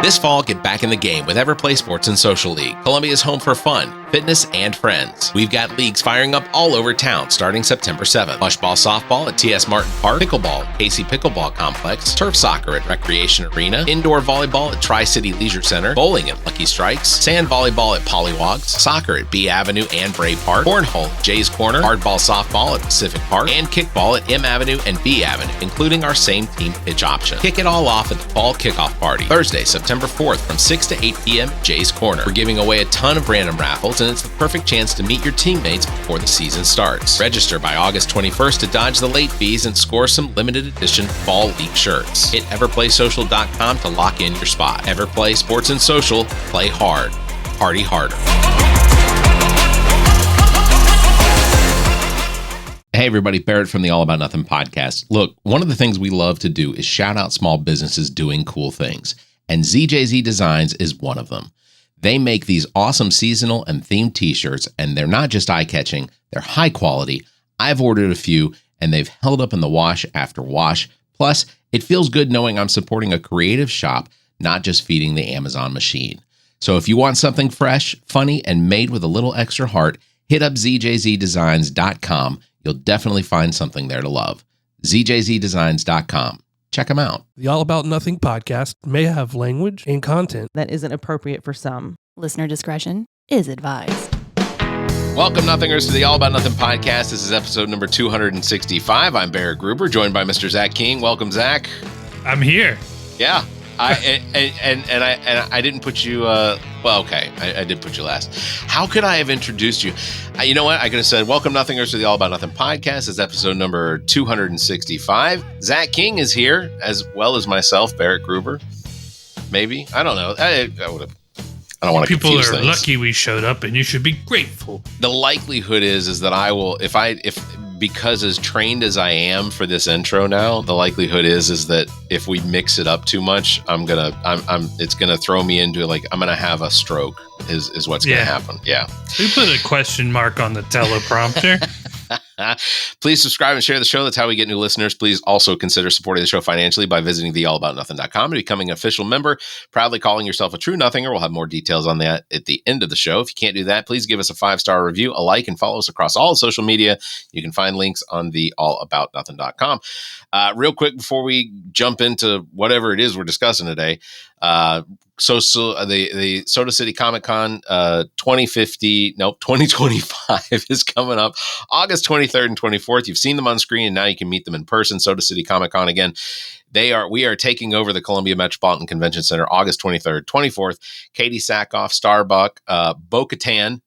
This fall, get back in the game with Everplay Sports and Social League, Columbia's home for fun, fitness, and friends. We've got leagues firing up all over town starting September 7th. Mushball softball at T.S. Martin Park, pickleball at Casey Pickleball Complex, turf soccer at Recreation Arena, indoor volleyball at Tri-City Leisure Center, bowling at Lucky Strikes, sand volleyball at Pollywogs, soccer at B Avenue and Bray Park, cornhole at Jay's Corner, hardball softball at Pacific Park, and kickball at M Avenue and B Avenue, including our same team pitch option. Kick it all off at the fall kickoff party, Thursday, September 4th from 6 to 8 p.m. at Jay's Corner. We're giving away a ton of random raffles, and it's the perfect chance to meet your teammates before the season starts. Register by August 21st to dodge the late fees and score some limited edition fall league shirts. Hit everplaysocial.com to lock in your spot. Everplay Sports and Social. Play hard. Party harder. Hey everybody, Barrett from the All About Nothing podcast. Look, one of the things we love to do is shout out small businesses doing cool things. And ZJZ Designs is one of them. They make these awesome seasonal and themed t-shirts, and they're not just eye-catching, they're high quality. I've ordered a few, and they've held up in the wash after wash. Plus, it feels good knowing I'm supporting a creative shop, not just feeding the Amazon machine. So if you want something fresh, funny, and made with a little extra heart, hit up ZJZDesigns.com. You'll definitely find something there to love. ZJZDesigns.com. Check them out. The All About Nothing podcast may have language and content that isn't appropriate for some. Listener discretion is advised. Welcome, Nothingers, to the All About Nothing podcast. This is episode number 265. I'm Barrett Gruber, joined by Mr. Zach King. Welcome, Zach. I'm here. Yeah. I didn't put you, I did put you last. How could I have introduced you? You know what? I could have said, welcome, Nothingers, to the All About Nothing podcast. It's episode number 265. Zach King is here, as well as myself, Barrett Gruber. Maybe. I don't know. I would have. I don't want to confuse things. People are lucky we showed up, and you should be grateful. The likelihood is that I will, because as trained as I am for this intro now, the likelihood is that if we mix it up too much, it's gonna throw me into I'm gonna have a stroke is what's gonna happen. Yeah. We put a question mark on the teleprompter. Please subscribe and share the show. That's how we get new listeners. Please also consider supporting the show financially by visiting theallaboutnothing.com and becoming an official member. Proudly calling yourself a true nothinger. We'll have more details on that at the end of the show. If you can't do that, please give us a 5-star review, a like, and follow us across all social media. You can find links on the allaboutnothing.com. Real quick before we jump into whatever it is we're discussing today, the Soda City Comic Con 2025 is coming up August 23rd and 24th. You've seen them on screen, and now you can meet them in person. Soda City Comic Con again. We are taking over the Columbia Metropolitan Convention Center August 23rd, 24th. Katie Sackhoff, Starbuck, Bo-Katan,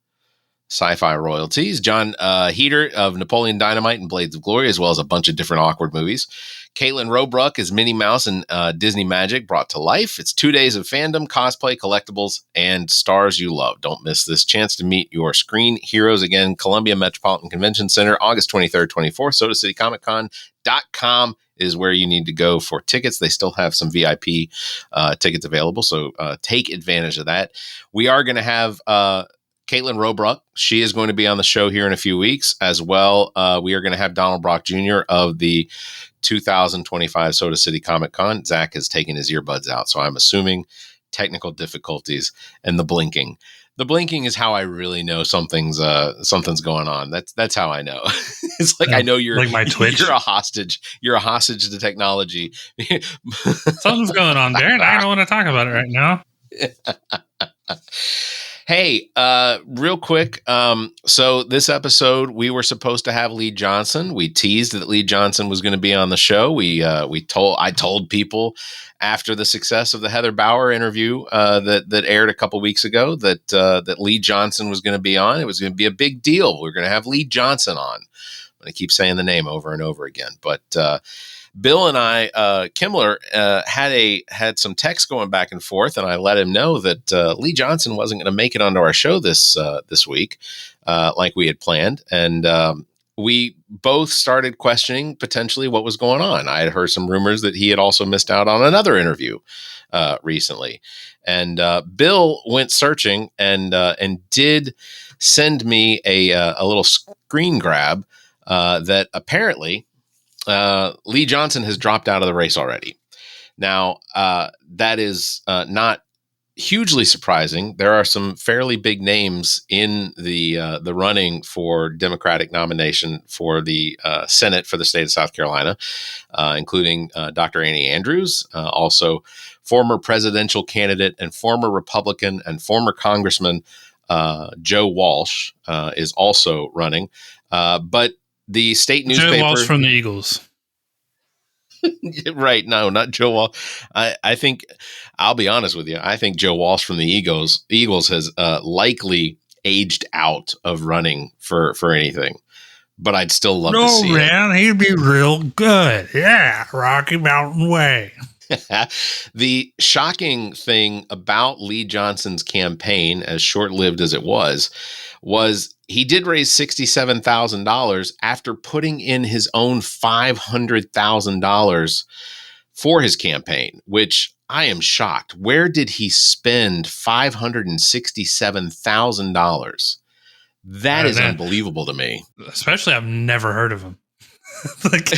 Sci-Fi royalties, John Heater of Napoleon Dynamite and Blades of Glory, as well as a bunch of different awkward movies. Caitlin Robruck is Minnie Mouse and Disney Magic brought to life. It's 2 days of fandom, cosplay, collectibles, and stars you love. Don't miss this chance to meet your screen heroes. Again, Columbia Metropolitan Convention Center, August 23rd, 24th. SodaCityComicCon.com is where you need to go for tickets. They still have some VIP tickets available, so take advantage of that. We are going to have Caitlin Robruck. She is going to be on the show here in a few weeks as well. We are going to have Donald Brock Jr. of the 2025 Soda City Comic Con. Zach has taken his earbuds out, so I'm assuming technical difficulties and the blinking. The blinking is how I really know something's going on. That's how I know. It's like I know you're like my Twitch. You're a hostage. You're a hostage to technology. Something's going on there, and I don't want to talk about it right now. Hey, real quick. So this episode, we were supposed to have Lee Johnson. We teased that Lee Johnson was going to be on the show. I told people after the success of the Heather Bauer interview that aired a couple weeks ago that Lee Johnson was going to be on. It was going to be a big deal. We're going to have Lee Johnson on. I'm going to keep saying the name over and over again, but Bill and I, Kimmler, had some text going back and forth, and I let him know that Lee Johnson wasn't going to make it onto our show this week, like we had planned, and we both started questioning potentially what was going on. I had heard some rumors that he had also missed out on another interview recently, and Bill went searching and did send me a little screen grab that apparently Lee Johnson has dropped out of the race already. Now, that is not hugely surprising. There are some fairly big names in the running for Democratic nomination for the Senate for the state of South Carolina, including Dr. Annie Andrews, also former presidential candidate and former Republican and former Congressman Joe Walsh is also running. But the state newspaper, Joe Walsh from the Eagles. Right. No, not Joe Walsh. I think, I'll be honest with you, I think Joe Walsh from the Eagles has likely aged out of running for anything. But I'd still love to see man, he'd be real good. Yeah, Rocky Mountain Way. it. The shocking thing about Lee Johnson's campaign, as short-lived as it was he did raise $67,000 after putting in his own $500,000 for his campaign, which I am shocked. Where did he spend $567,000? That is unbelievable to me. Especially, I've never heard of him. Like,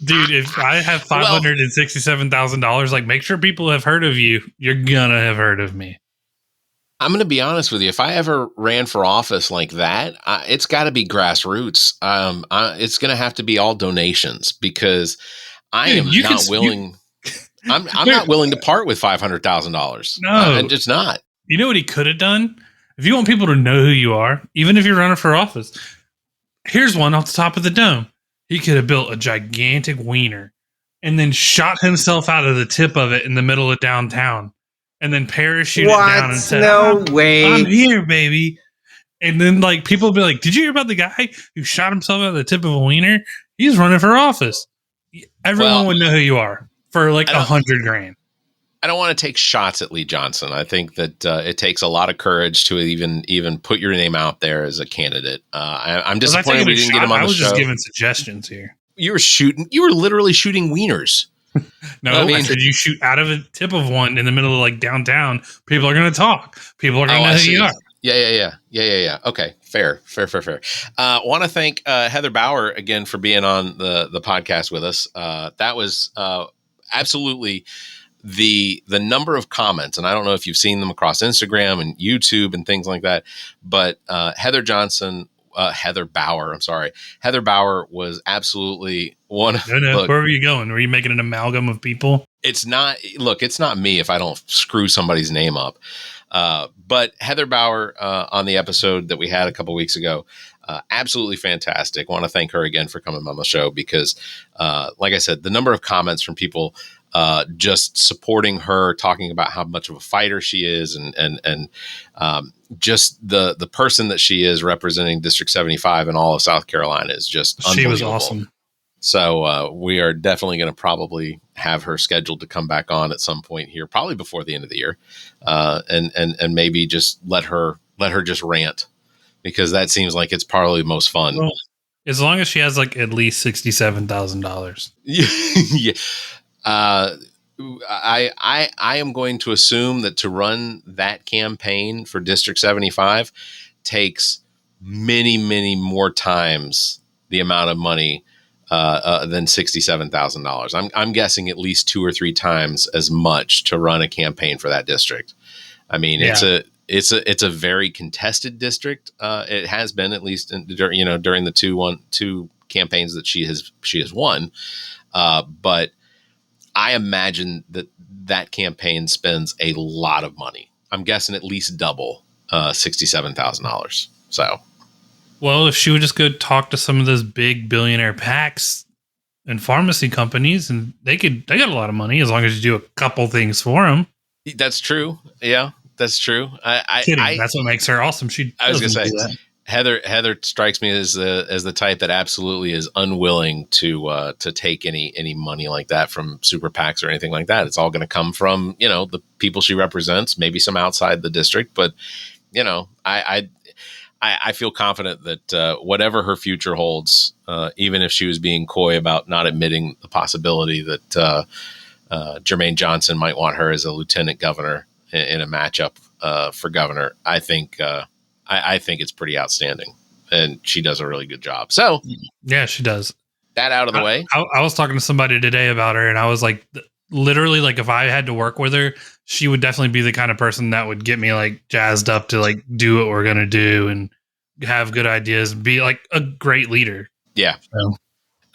dude, if I have $567,000, like, make sure people have heard of you. You're gonna have heard of me. I'm going to be honest with you. If I ever ran for office like that, it's got to be grassroots. It's going to have to be all donations because I am not willing. I'm not willing to part with $500,000. No, I'm just not. You know what he could have done? If you want people to know who you are, even if you're running for office, here's one off the top of the dome. He could have built a gigantic wiener and then shot himself out of the tip of it in the middle of downtown. And then parachute it down and said, "No way, I'm here, baby." And then, like, people will be like, "Did you hear about the guy who shot himself out of the tip of a wiener? He's running for office." Everyone would know who you are for like $100,000. I don't want to take shots at Lee Johnson. I think that it takes a lot of courage to even put your name out there as a candidate. I'm disappointed we didn't get him on the show. I was just giving suggestions here. You were literally shooting wieners. No, I said you shoot out of a tip of one in the middle of like downtown. People are going to talk. People are going to know who you are. Yeah. Okay, fair. Want to thank Heather Bauer again for being on the podcast with us. That was absolutely the number of comments, and I don't know if you've seen them across Instagram and YouTube and things like that, but Heather Bauer was absolutely one. No. Where were you going? Were you making an amalgam of people? It's not me if I don't screw somebody's name up. But Heather Bauer on the episode that we had a couple weeks ago, absolutely fantastic. Want to thank her again for coming on the show because, like I said, the number of comments from people just supporting her, talking about how much of a fighter she is, and just the person that she is representing District 75 in all of South Carolina is just unbelievable. She was awesome. So we are definitely going to probably have her scheduled to come back on at some point here, probably before the end of the year, and maybe just let her just rant because that seems like it's probably the most fun. Well, as long as she has like at least $67,000. Yeah. I am going to assume that to run that campaign for District 75 takes many, many more times the amount of money than $67,000. I'm guessing at least 2 or 3 times as much to run a campaign for that district. I mean, it's a very contested district. It has been, at least during the two campaigns that she has won. But I imagine that campaign spends a lot of money. I'm guessing at least double $67,000. So, well, if she would just go talk to some of those big billionaire PACs and pharmacy companies, and they got a lot of money as long as you do a couple things for them. That's true. Yeah, that's true. That's what makes her awesome. I was gonna say Heather strikes me as the type that absolutely is unwilling to take any money like that from super PACs or anything like that. It's all going to come from the people she represents, maybe some outside the district, but I feel confident that whatever her future holds, even if she was being coy about not admitting the possibility that Jermaine Johnson might want her as a lieutenant governor in a matchup for governor, I think it's pretty outstanding, and she does a really good job. So yeah, she does. That out of the way. I was talking to somebody today about her, and I was like, literally, like, if I had to work with her, she would definitely be the kind of person that would get me like jazzed up to like do what we're gonna do and have good ideas, be like a great leader. Yeah. So.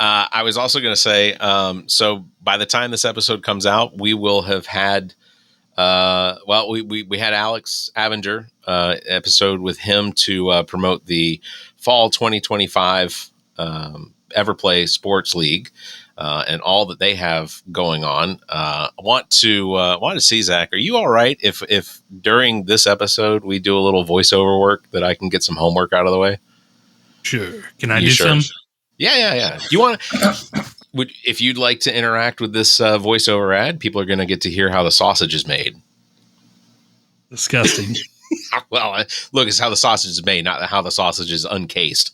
I was also going to say, so by the time this episode comes out, we will have had, we had Alex Avenger episode with him to promote the fall 2025 Everplay Sports League and all that they have going on. I want to see, Zach, are you all right if during this episode we do a little voiceover work that I can get some homework out of the way? Sure. Can I do some? Yeah. You want if you'd like to interact with this voiceover ad, people are going to get to hear how the sausage is made. Disgusting. Well, look, it's how the sausage is made, not how the sausage is uncased.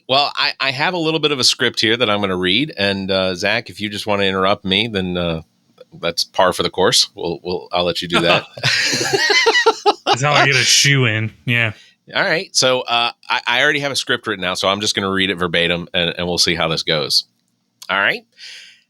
Well, I have a little bit of a script here that I'm going to read, and Zach, if you just want to interrupt me, then that's par for the course. I'll let you do that. That's how I get a shoe in. Yeah. All right. So I already have a script written out, so I'm just going to read it verbatim, and we'll see how this goes. All right.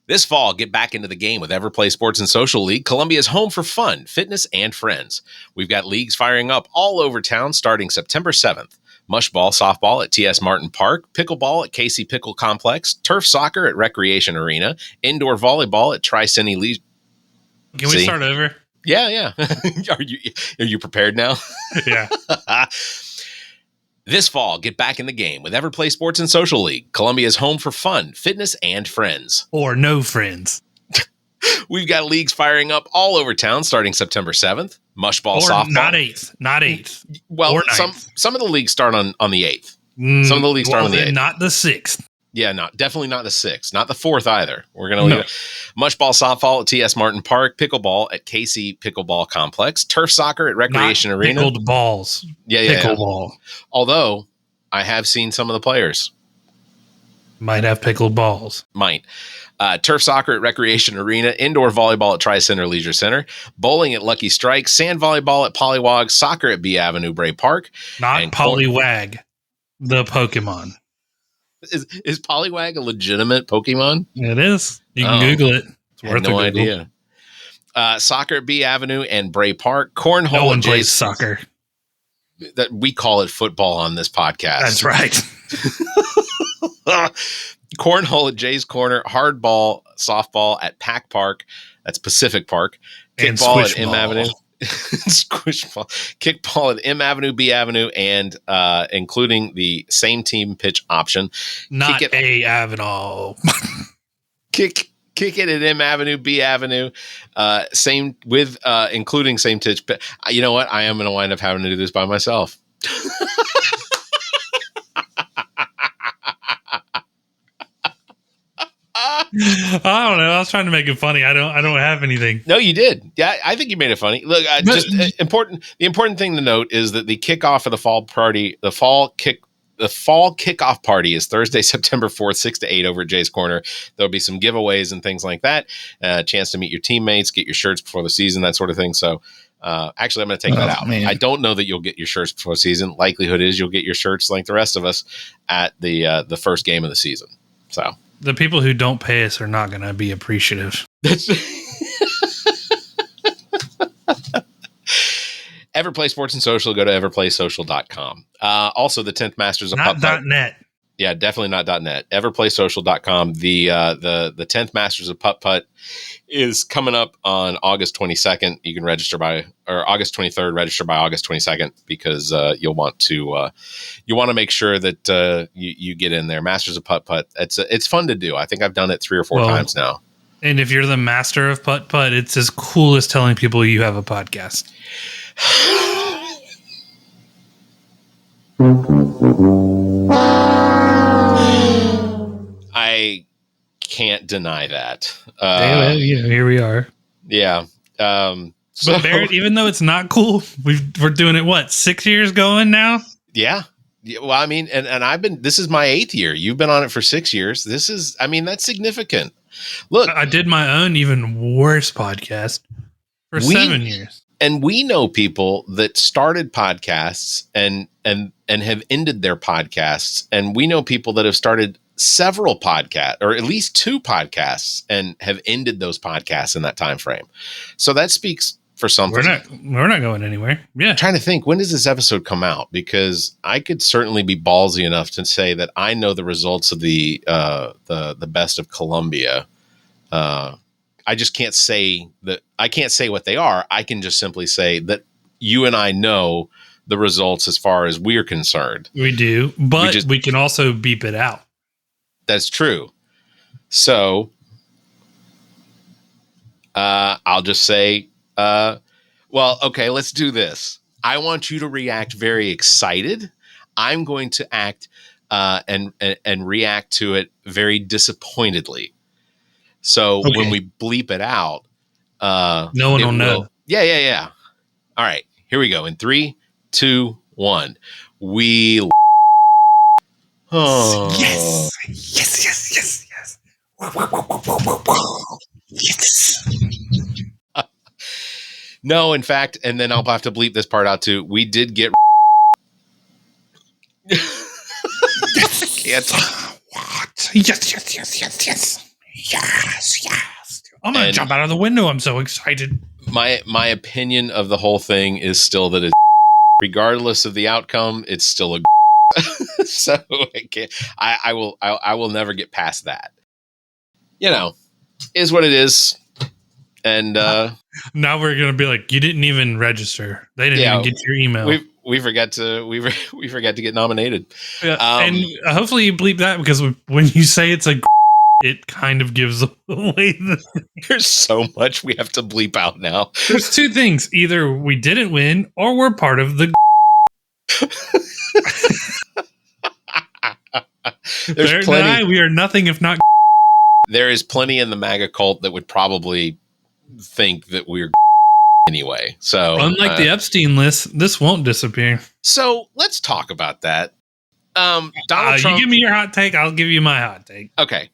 This fall, get back into the game with Everplay Sports and Social League, Columbia's home for fun, fitness, and friends. We've got leagues firing up all over town starting September 7th. Mushball softball at T.S. Martin Park, pickleball at Casey Pickle Complex, turf soccer at Recreation Arena, indoor volleyball at Tri-City League. Can we start over? Yeah. Are you prepared now? Yeah. This fall, get back in the game with Everplay Sports and Social League, Columbia's home for fun, fitness, and friends. Or no friends. We've got leagues firing up all over town starting September 7th. Mushball softball. Not 8th. Well, some of the leagues start on the 8th. Some of the leagues start on the 8th. Not the 6th. Yeah, definitely not the 6th. Not the 4th either. We're going to leave it. Mushball softball at T.S. Martin Park, pickleball at Casey Pickleball Complex, turf soccer at Recreation Arena. Pickled balls. Yeah. Pickleball. Although, I have seen some of the players. Might have pickled balls. Might. Turf soccer at Recreation Arena, indoor volleyball at Tri-Center Leisure Center, bowling at Lucky Strike, sand volleyball at Pollywog, soccer at B Avenue Bray Park. Not Pollywag, the Pokemon. Is Pollywag a legitimate Pokemon? It is. You can Google it. It's worth no idea. Soccer at B Avenue and Bray Park. Cornhole. No one plays soccer. That we call it football on this podcast. That's right. Cornhole at Jay's Corner. Hardball, softball at Pack Park. That's Pacific Park. Kickball at M Avenue. Squishball. Kickball at M Avenue, B Avenue, and including the same team pitch option. Not A Avenue. Kick it at M Avenue, B Avenue. Same with including same pitch. You know what? I am going to wind up having to do this by myself. I don't know. I was trying to make it funny. I don't have anything. No, you did. Yeah, I think you made it funny. Look, The important thing to note is that the kickoff of the fall party, the fall kickoff party is Thursday, September 4th, 6 to 8 over at Jay's Corner. There'll be some giveaways and things like that. A chance to meet your teammates, get your shirts before the season, that sort of thing. So actually, I'm going to take that out. Man. I don't know that you'll get your shirts before the season. Likelihood is you'll get your shirts like the rest of us at the first game of the season. So the people who don't pay us are not going to be appreciative. Everplay Sports and Social, go to everplaysocial.com. Also, the 10th Masters of Putt. Not .net. Yeah, definitely not .net. Everplaysocial.com. The 10th Masters of Putt is coming up on August 22nd. You can register or August 23rd, register by August 22nd because you'll want to make sure that you get in there. Masters of Putt. It's fun to do. I think I've done it 3 or 4 times now. And if you're the master of Putt, it's as cool as telling people you have a podcast. I can't deny that. Here we are. Yeah. But Barrett, even though it's not cool, we're doing it, 6 years going now? Yeah. Well, I mean, and this is my 8th year. You've been on it for 6 years. That's significant. Look, I did my own even worse podcast for 7 years. And we know people that started podcasts and have ended their podcasts. And we know people that have started several podcasts, or at least 2 podcasts, and have ended those podcasts in that time frame. So that speaks for something. We're not going anywhere. Yeah. I'm trying to think, when does this episode come out? Because I could certainly be ballsy enough to say that I know the results of the Best of Columbia. I just can't say that. I can't say what they are. I can just simply say that you and I know the results as far as we're concerned. We do, but we can also beep it out. That's true. So I'll just say, well, okay, let's do this. I want you to react very excited. I'm going to act and react to it very disappointedly. So when we bleep it out, no one will know. Yeah. All right, here we go. In 3, 2, 1. We. Oh. Yes. Yes. No, in fact, and then I'll have to bleep this part out too. We did get. What? Yes. I'm gonna jump out of the window. I'm so excited. My opinion of the whole thing is still that it's, regardless of the outcome, it's still a. So I will never get past that. You know, is what it is. And now we're gonna be like, you didn't even register. They didn't even get your email. We forgot to get nominated. Yeah, and hopefully you bleep that, because when you say it's a, it kind of gives away There's so much we have to bleep out now. There's 2 things: either we didn't win, or we're part of the. There's plenty. We are nothing if not. There is plenty in the MAGA cult that would probably think that we're anyway. So unlike the Epstein list, this won't disappear. So let's talk about that. Donald Trump. You give me your hot take, I'll give you my hot take. Okay.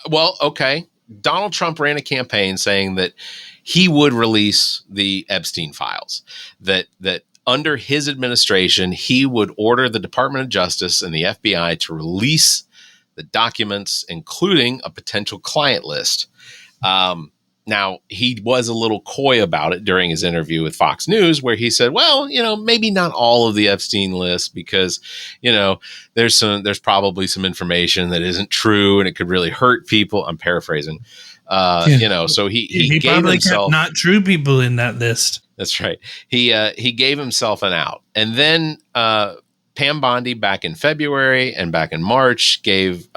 Well, okay. Donald Trump ran a campaign saying that he would release the Epstein files, that under his administration, he would order the Department of Justice and the FBI to release the documents, including a potential client list. Now, he was a little coy about it during his interview with Fox News, where he said, well, maybe not all of the Epstein list, because, there's probably some information that isn't true and it could really hurt people. I'm paraphrasing. So he gave probably himself kept not true people in that list. That's right. He gave himself an out. And then Pam Bondi back in February and back in March gave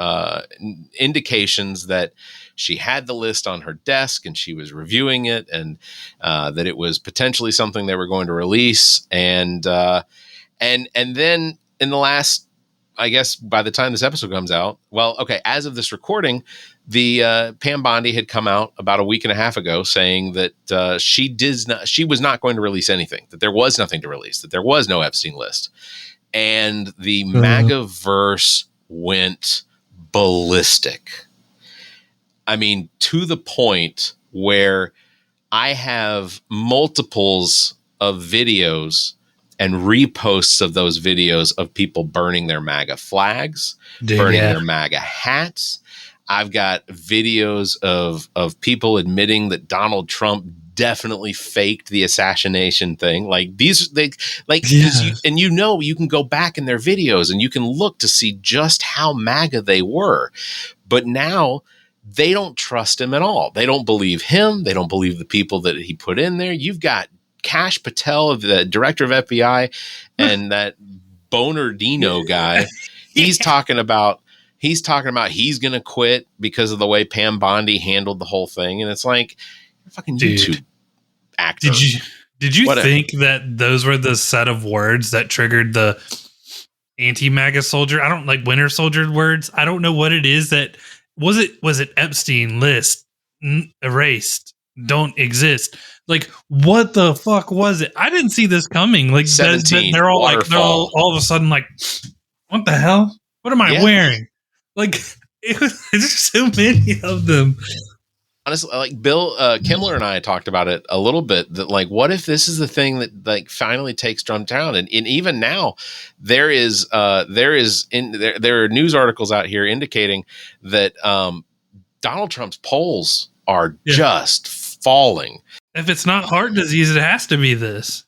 indications that she had the list on her desk and she was reviewing it, and that it was potentially something they were going to release. And then in the last, I guess by the time this episode comes out, well, okay, as of this recording, the Pam Bondi had come out about a week and a half ago saying that she was not going to release anything, that there was nothing to release, that there was no Epstein list. And the MAGA-verse went ballistic. I mean, to the point where I have multiples of videos and reposts of those videos of people burning their MAGA flags, burning their MAGA hats. I've got videos of people admitting that Donald Trump definitely faked the assassination thing. Like these, you can go back in their videos and you can look to see just how MAGA they were. But now they don't trust him at all. They don't believe him. They don't believe the people that he put in there. You've got Kash Patel, the director of FBI, and that Boner Dino guy. He's talking about he's going to quit because of the way Pam Bondi handled the whole thing. And it's like, you're a fucking YouTube actor. Did you think that those were the set of words that triggered the anti-MAGA soldier? I don't like Winter Soldier words. I don't know what it is that was it Epstein list erased, don't exist. Like, what the fuck was it? I didn't see this coming. Like, 17, they're all waterfall. like, they're all of a sudden like, what the hell? What am I wearing? Like, there's so many of them. honestly, like Bill Kimmler and I talked about it a little bit, that like, what if this is the thing that like finally takes Trump down? And even now there are news articles out here indicating that Donald Trump's polls are just falling. If it's not heart disease, it has to be this.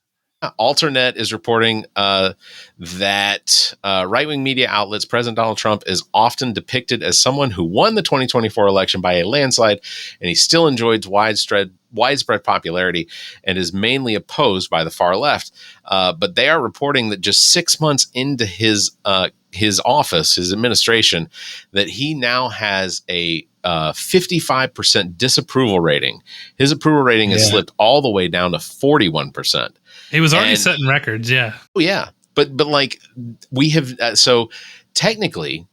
Alternet is reporting that right-wing media outlets, President Donald Trump is often depicted as someone who won the 2024 election by a landslide, and he still enjoys widespread popularity and is mainly opposed by the far left. But they are reporting that just 6 months into his office, his administration, that he now has a 55% disapproval rating. His approval rating has slipped all the way down to 41%. He was already setting records, yeah. Oh, yeah. But like we have, so technically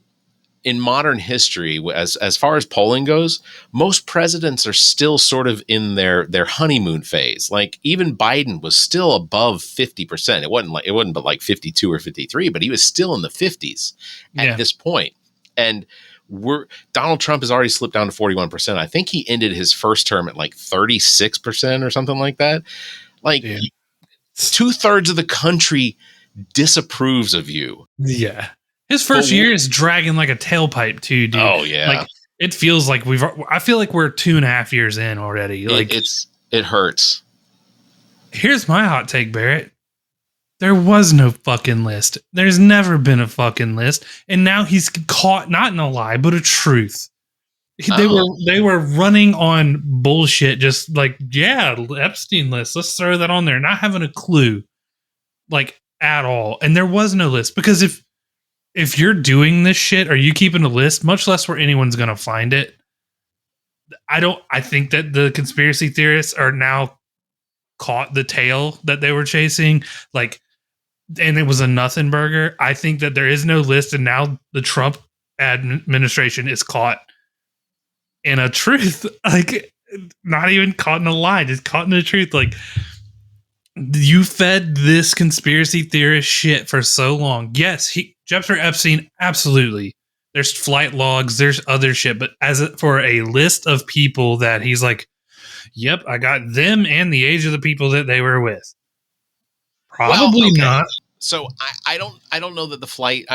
in modern history, as far as polling goes, most presidents are still sort of in their honeymoon phase. Like even Biden was still above 50%. It wasn't but like 52 or 53, but he was still in the 50s at this point. And Donald Trump has already slipped down to 41%. I think he ended his first term at like 36% or something like that. Like 2/3 of the country disapproves of you. Yeah. His first year is dragging like a tailpipe too, dude. Oh yeah. Like it feels like I feel like we're 2.5 years in already. Like it hurts. Here's my hot take, Barrett. There was no fucking list. There's never been a fucking list. And now he's caught not in a lie, but a truth. They were running on bullshit, just like, Epstein list. Let's throw that on there, not having a clue, like at all. And there was no list, because if you're doing this shit, are you keeping a list? Much less where anyone's gonna find it. I think that the conspiracy theorists are now caught the tail that they were chasing, like, and it was a nothing burger. I think that there is no list, and now the Trump administration is caught in a truth, like not even caught in a lie, just caught in the truth. Like, you fed this conspiracy theorist shit for so long. Yes, Jeffrey Epstein, absolutely. There's flight logs, there's other shit, but for a list of people that he's like, yep, I got them and the age of the people that they were with. Probably not. So I don't know that the flight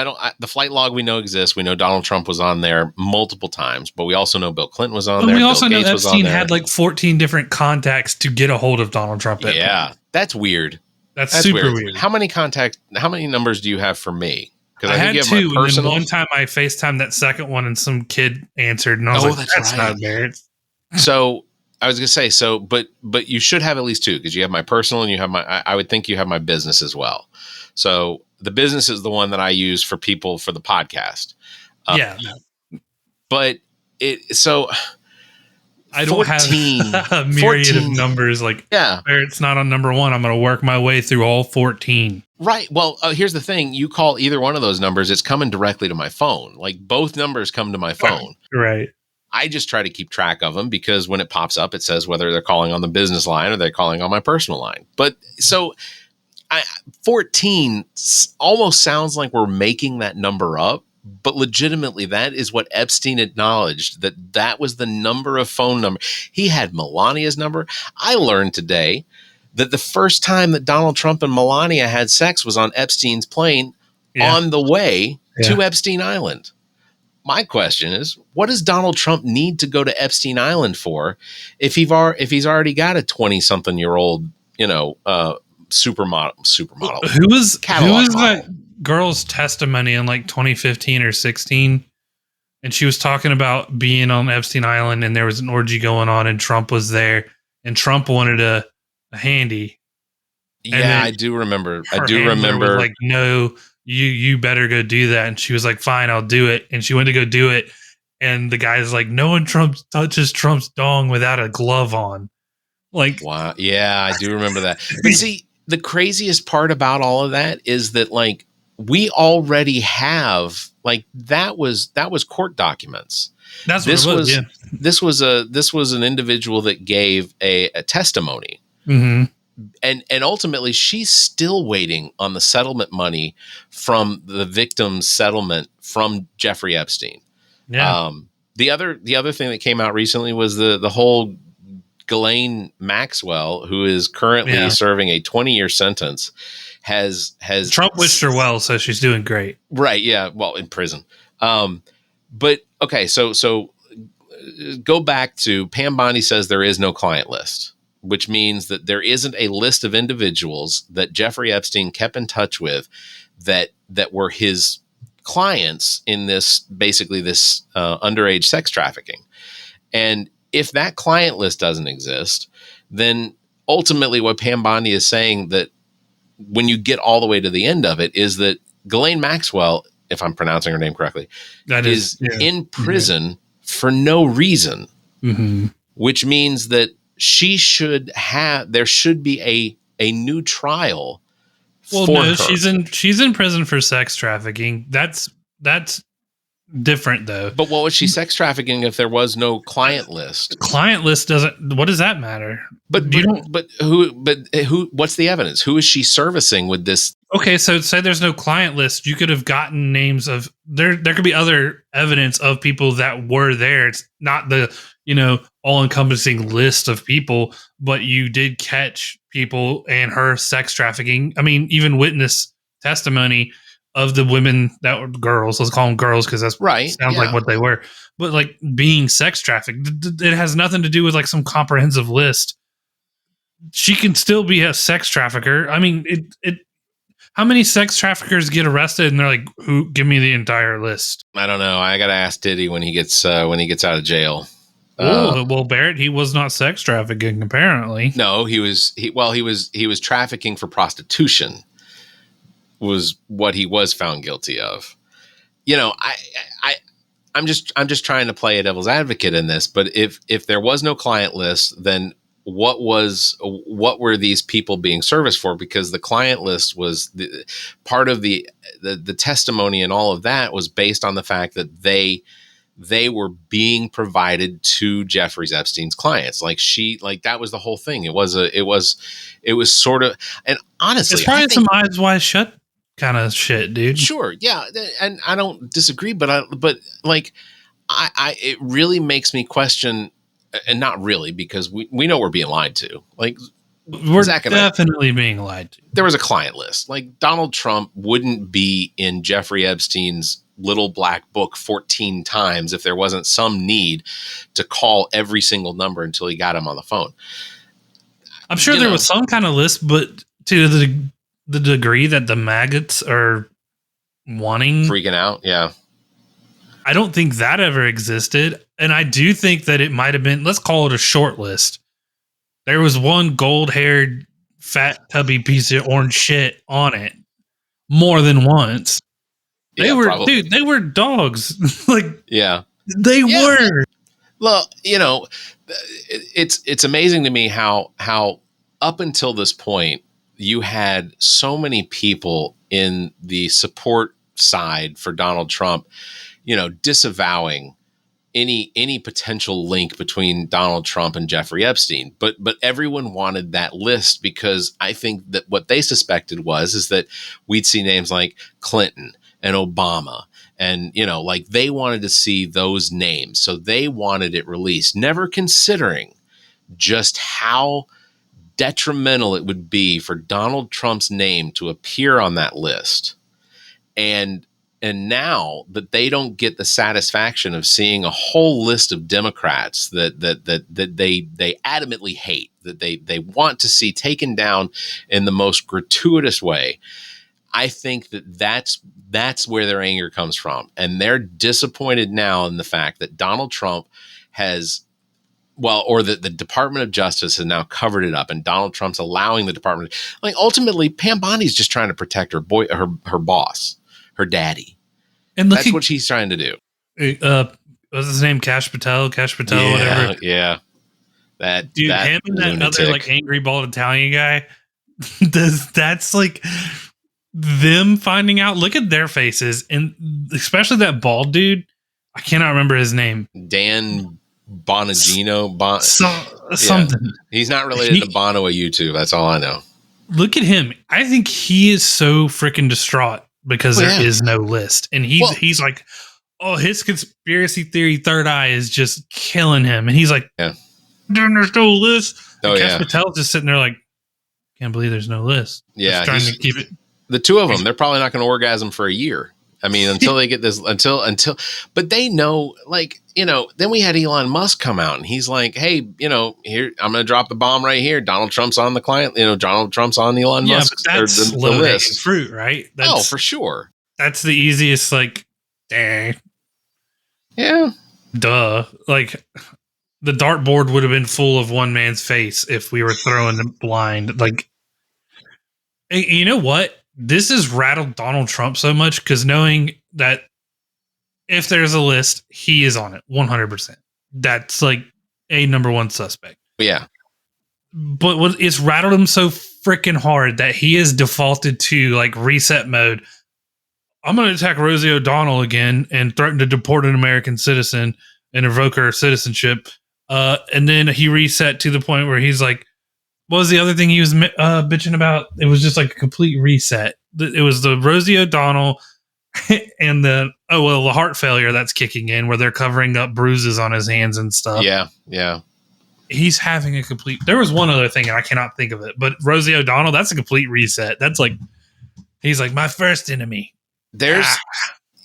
log we know exists. We know Donald Trump was on there multiple times, but we also know Bill Clinton was on there. We also know Gates Epstein had like 14 different contacts to get a hold of Donald Trump. That's weird. That's super weird. How many numbers do you have for me? Because I had two, and then one time I FaceTimed that second one and some kid answered, and I was like, that's not Barrett. So I was gonna say, but you should have at least two, because you have my personal and you have I would think you have my business as well. So the business is the one that I use for people for the podcast. But I don't have a myriad of numbers. Like, Barrett's not on number one. I'm going to work my way through all 14. Right. Well, here's the thing. You call either one of those numbers, it's coming directly to my phone. Like, both numbers come to my phone. Right. I just try to keep track of them, because when it pops up, it says whether they're calling on the business line or they're calling on my personal line. But so 14 almost sounds like we're making that number up, but legitimately that is what Epstein acknowledged, that was the number of phone number. He had Melania's number. I learned today that the first time that Donald Trump and Melania had sex was on Epstein's plane on the way to Epstein Island. My question is, what does Donald Trump need to go to Epstein Island for if he's already got a 20-something-year-old, supermodel? Who was that girl's testimony in like 2015 or 16? And she was talking about being on Epstein Island, and there was an orgy going on, and Trump was there, and Trump wanted a handy. I do remember. I do remember. Like, no, you better go do that. And she was like, fine, I'll do it. And she went to go do it. And the guy's like, no one touches Trump's dong without a glove on. Like, wow. Yeah, I do remember that. But see, the craziest part about all of that is that, like, we already have, like, that was court documents. That's what it was. Yeah. This was an individual that gave a testimony. Mm-hmm. And ultimately, she's still waiting on the settlement money from the victim's settlement from Jeffrey Epstein. Yeah. The other thing that came out recently was the whole Ghislaine Maxwell, who is currently serving a 20-year sentence, has Trump wished her well, so she's doing great. Right? Yeah. Well, in prison. But okay, so go back to Pam Bondi says there is no client list, which means that there isn't a list of individuals that Jeffrey Epstein kept in touch with that were his clients in this underage sex trafficking. And if that client list doesn't exist, then ultimately what Pam Bondi is saying, that when you get all the way to the end of it, is that Ghislaine Maxwell, if I'm pronouncing her name correctly, is in prison for no reason, which means that there should be a new trial. Well, no, her. she's in prison for sex trafficking. That's different though. But what was she sex trafficking if there was no client list? Client list doesn't. What does that matter? But who? What's the evidence? Who is she servicing with this? Okay, so say there's no client list. You could have gotten names of there. There could be other evidence of people that were there. It's not the all-encompassing list of people, but you did catch people and her sex trafficking. I mean, even witness testimony of the women that were girls. Let's call them girls because that's right. Sounds like what they were. But like being sex trafficked, it has nothing to do with like some comprehensive list. She can still be a sex trafficker. I mean, how many sex traffickers get arrested and they're like, "Who? Give me the entire list." I don't know. I gotta ask Diddy when he gets out of jail. Well, Barrett, he was not sex trafficking. Apparently, no. He was trafficking for prostitution. Was what he was found guilty of. I'm just trying to play a devil's advocate in this. But if there was no client list, then what were these people being serviced for? Because the client list was part of the testimony, and all of that was based on the fact that they were being provided to Jeffrey Epstein's clients. That was the whole thing. It was sort of, and honestly, it's probably some eyes wide shut kind of shit, dude. Sure. Yeah. And I don't disagree, but it really makes me question, and not really, because we know we're being lied to. Like, we're definitely being lied to. There was a client list. Like, Donald Trump wouldn't be in Jeffrey Epstein's little black book 14 times if there wasn't some need to call every single number until he got him on the phone. I'm sure there was some kind of list, but to the degree that the maggots are freaking out. Yeah. I don't think that ever existed. And I do think that it might've been, let's call it a short list. There was one gold haired, fat, tubby piece of orange shit on it more than once. They were dogs. Like, yeah, they were. Well, it's amazing to me how up until this point, you had so many people in the support side for Donald Trump, disavowing any potential link between Donald Trump and Jeffrey Epstein. But everyone wanted that list because I think that what they suspected is that we'd see names like Clinton and Obama. And, they wanted to see those names. So they wanted it released, never considering just how detrimental it would be for Donald Trump's name to appear on that list. And now that they don't get the satisfaction of seeing a whole list of Democrats that they adamantly hate, that they want to see taken down in the most gratuitous way, I think that's where their anger comes from. And they're disappointed now in the fact that Donald Trump has, or the Department of Justice has now covered it up, and Donald Trump's allowing the department. Like, ultimately, Pam Bondi's just trying to protect her boss, her daddy. And that's what she's trying to do. What's his name? Cash Patel, whatever. Yeah. Him and that other like angry bald Italian guy. That's like them finding out. Look at their faces, and especially that bald dude. I cannot remember his name. Dan Bonagino. Something. Yeah. He's not related to Bono of YouTube. That's all I know. Look at him. I think he is so freaking distraught because there is no list. And he's like, oh, his conspiracy theory third eye is just killing him. And he's like, Yeah. There's no list. Oh, and yeah. Patel's just sitting there like, can't believe there's no list. Yeah. Just trying to keep it. The two of them, they're probably not going to orgasm for a year. I mean, until they get this, but they know, like, you know, then we had Elon Musk come out and he's like, hey, you know, here, I'm going to drop the bomb right here. Donald Trump's on the client, you know, Donald Trump's on Elon Musk's that's the low-hanging list. fruit, right? Oh, for sure. That's the easiest, like, dang. Yeah. Duh. Like, the dartboard would have been full of one man's face if we were throwing the blind. Like, you know what? This has rattled Donald Trump so much because knowing that if there's a list, he is on it 100%. That's like a number one suspect. Yeah. But it's rattled him so freaking hard that he has defaulted to like reset mode. I'm going to attack Rosie O'Donnell again and threaten to deport an American citizen and revoke her citizenship. And then he reset to the point where he's like, what was the other thing he was bitching about? It was just like a complete reset. It was the Rosie O'Donnell and the heart failure that's kicking in where they're covering up bruises on his hands and stuff. Yeah. Yeah. He's having a complete... There was one other thing and I cannot think of it, but Rosie O'Donnell, that's a complete reset. That's like, he's like my first enemy.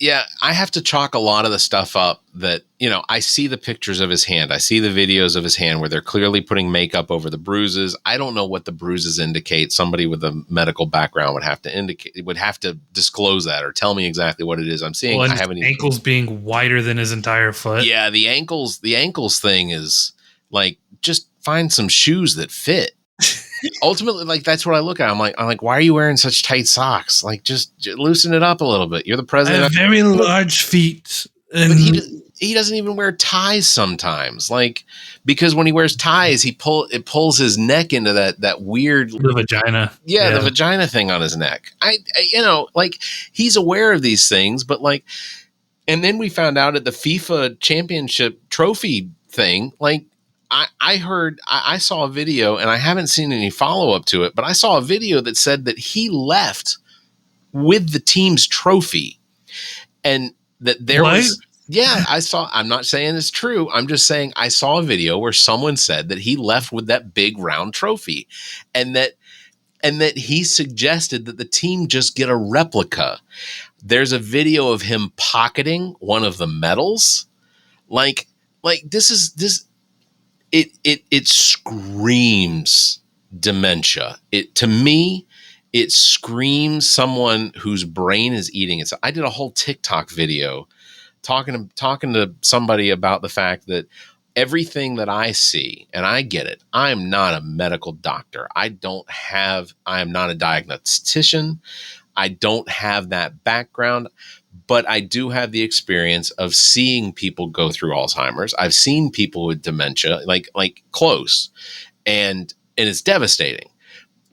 Yeah, I have to chalk a lot of the stuff up that, you know, I see the pictures of his hand. I see the videos of his hand where they're clearly putting makeup over the bruises. I don't know what the bruises indicate. Somebody with a medical background would have to disclose that or tell me exactly what it is I'm seeing. Well, I haven't ankles being wider than his entire foot. Yeah, the ankles thing is like, just find some shoes that fit. Ultimately, like, that's what I look at. I'm like, why are you wearing such tight socks? Like, just loosen it up a little bit. You're the president. I have very large feet. But he doesn't even wear ties sometimes. Like, because when he wears ties, it pulls his neck into that weird the vagina. Yeah, the vagina thing on his neck. I you know, like, he's aware of these things, but like, and then we found out at the FIFA championship trophy thing, like, I saw a video and I haven't seen any follow up to it, but I saw a video that said that he left with the team's trophy and that there was, I'm not saying it's true. I'm just saying I saw a video where someone said that he left with that big round trophy and that he suggested that the team just get a replica. There's a video of him pocketing one of the medals. Like this. It screams dementia. To me, it screams someone whose brain is eating it. So I did a whole TikTok video talking to somebody about the fact that everything that I see, and I get it, I am not a medical doctor. I am not a diagnostician. I don't have that background. But I do have the experience of seeing people go through Alzheimer's. I've seen people with dementia, like close, and it's devastating.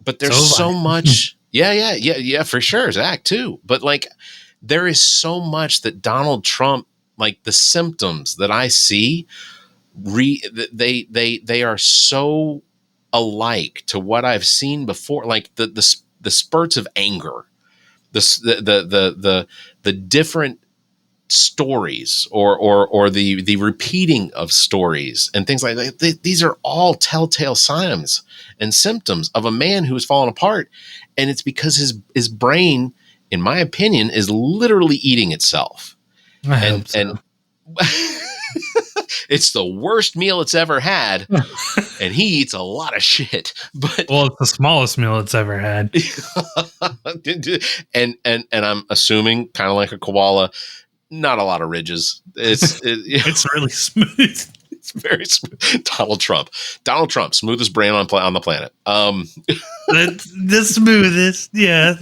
But there's so much. Yeah, for sure, Zach too. But like, there is so much that Donald Trump, like the symptoms that I see, they are so alike to what I've seen before. Like the spurts of anger. The different stories or the repeating of stories and things like that. These are all telltale signs and symptoms of a man who has fallen apart. And it's because his brain, in my opinion, is literally eating itself. I hope so. And it's the worst meal it's ever had, and he eats a lot of shit. But it's the smallest meal it's ever had. and I'm assuming, kind of like a koala, not a lot of ridges. It's really smooth. It's very smooth. Donald Trump, smoothest brain on the planet. The smoothest, yeah.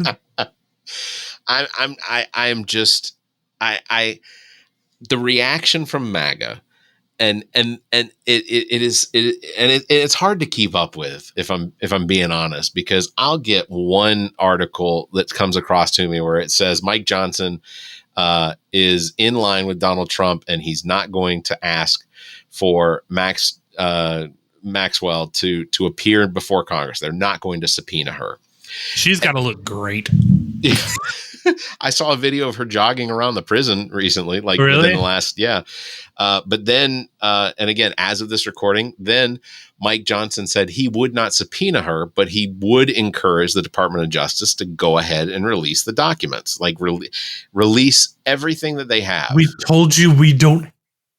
The reaction from MAGA, and it's hard to keep up with if I'm being honest, because I'll get one article that comes across to me where it says Mike Johnson is in line with Donald Trump and he's not going to ask for Maxwell to appear before Congress. They're not going to subpoena her. She's got to look great. I saw a video of her jogging around the prison recently, like Really? within the last, but then, and again, as of this recording, then Mike Johnson said he would not subpoena her, but he would encourage the Department of Justice to go ahead and release the documents, like release everything that they have. We told you we don't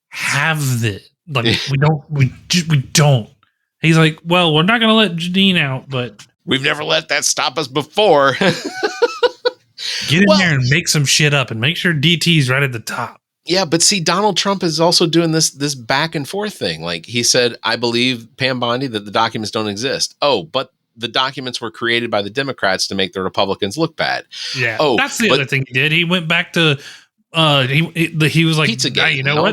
have this. Like we don't. He's like, well, we're not going to let Janine out, but we've never let that stop us before. Get in there and make some shit up and make sure DT's right at the top. Yeah, but see, Donald Trump is also doing this back and forth thing. Like he said, I believe, Pam Bondi, that the documents don't exist. Oh, but the documents were created by the Democrats to make the Republicans look bad. Yeah. Oh, that's the other thing he did. He went back to he was like, Pizzagate, you know what?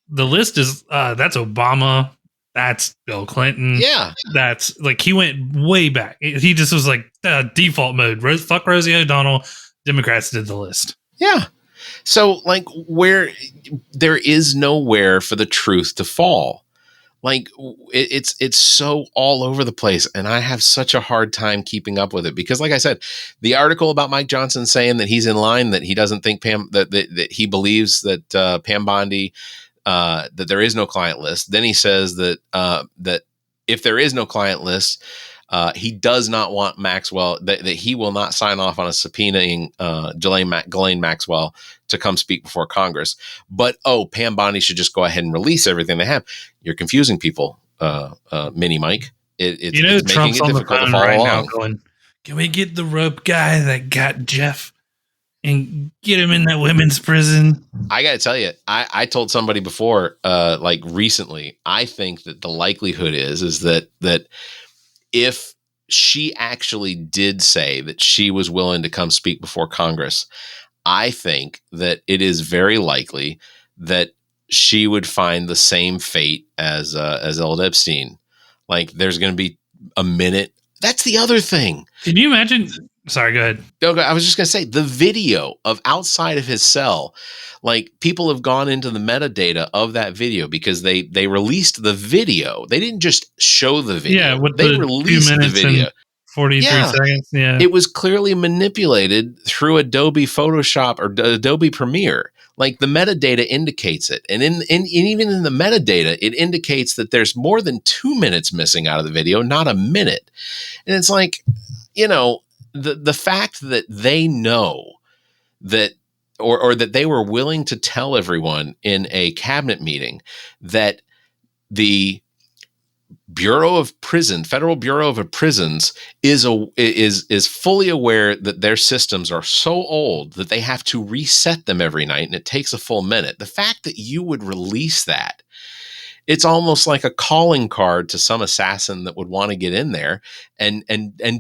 The list is that's Obama. That's Bill Clinton. Yeah. That's like he went way back. He just was like default mode. Fuck Rosie O'Donnell. Democrats did the list. Yeah. So like where there is nowhere for the truth to fall. Like it's so all over the place, and I have such a hard time keeping up with it because, like I said, the article about Mike Johnson saying that he's in line, that he doesn't think that he believes that Pam Bondi, that there is no client list. Then he says that that if there is no client list, he does not want Maxwell, that he will not sign off on a subpoenaing Ghislaine Maxwell to come speak before Congress. But, Pam Bondi should just go ahead and release everything they have. You're confusing people, Mini Mike. It's Trump's making it on the difficult to phone follow right along. now going, can we get the rope guy that got Jeff and get him in that women's prison? I got to tell you, I told somebody before, like recently, I think that the likelihood is that if she actually did say that she was willing to come speak before Congress, I think that it is very likely that she would find the same fate as old Epstein. Like there's going to be a minute. That's the other thing. Can you imagine? Sorry, go ahead. No, I was just going to say the video of outside of his cell. Like people have gone into the metadata of that video because they released the video. They didn't just show the video. Yeah, with they the released 2 the minutes video. and 43 seconds. Yeah. It was clearly manipulated through Adobe Photoshop or Adobe Premiere. Like the metadata indicates it. And even in the metadata, it indicates that there's more than 2 minutes missing out of the video, not a minute. And it's like, the fact that they know that, or that they were willing to tell everyone in a cabinet meeting that the Federal Bureau of Prisons is fully aware that their systems are so old that they have to reset them every night, and it takes a full minute. The fact that you would release that, it's almost like a calling card to some assassin that would want to get in there and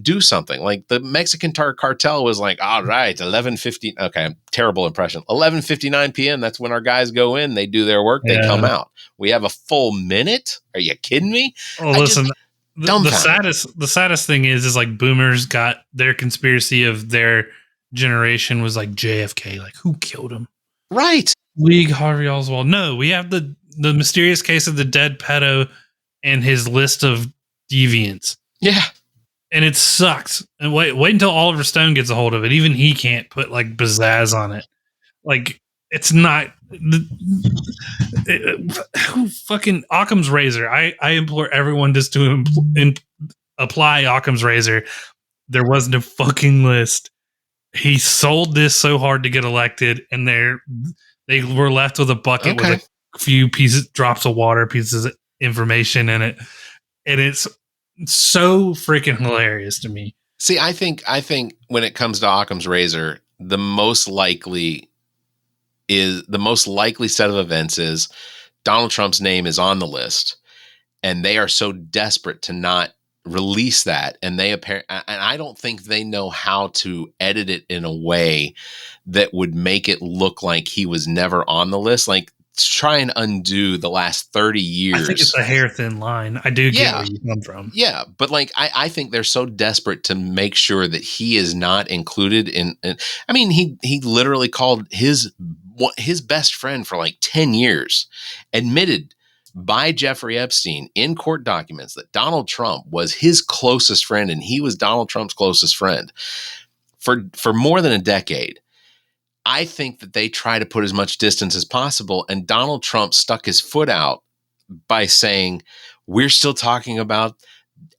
do something. Like the Mexican cartel was like, all right, 11:50. Okay, terrible impression. 11:59 p.m. That's when our guys go in. They do their work. They come out. We have a full minute. Are you kidding me? Oh, listen. The saddest thing is like boomers got their conspiracy of their generation was like JFK. Like who killed him? Right. Lee Harvey Oswald. No, we have the mysterious case of the dead pedo and his list of deviants. Yeah. And it sucks. And wait until Oliver Stone gets a hold of it. Even he can't put like pizzazz on it. Like it's not fucking Occam's razor. I implore everyone just to apply Occam's razor. There wasn't a fucking list. He sold this so hard to get elected, and they were left with a bucket with a few drops of water, pieces of information in it, and it's so freaking hilarious to me. See, I think when it comes to Occam's razor, the most likely set of events is Donald Trump's name is on the list, and they are so desperate to not release that, and and I don't think they know how to edit it in a way that would make it look like he was never on the list. Like try and undo the last 30 years. I think it's a hair thin line. I do get where you come from. Yeah, but like I think they're so desperate to make sure that he is not included in. I mean, he literally called his best friend for like 10 years, admitted by Jeffrey Epstein in court documents that Donald Trump was his closest friend and he was Donald Trump's closest friend. for more than a decade, I think that they try to put as much distance as possible. And Donald Trump stuck his foot out by saying, we're still talking about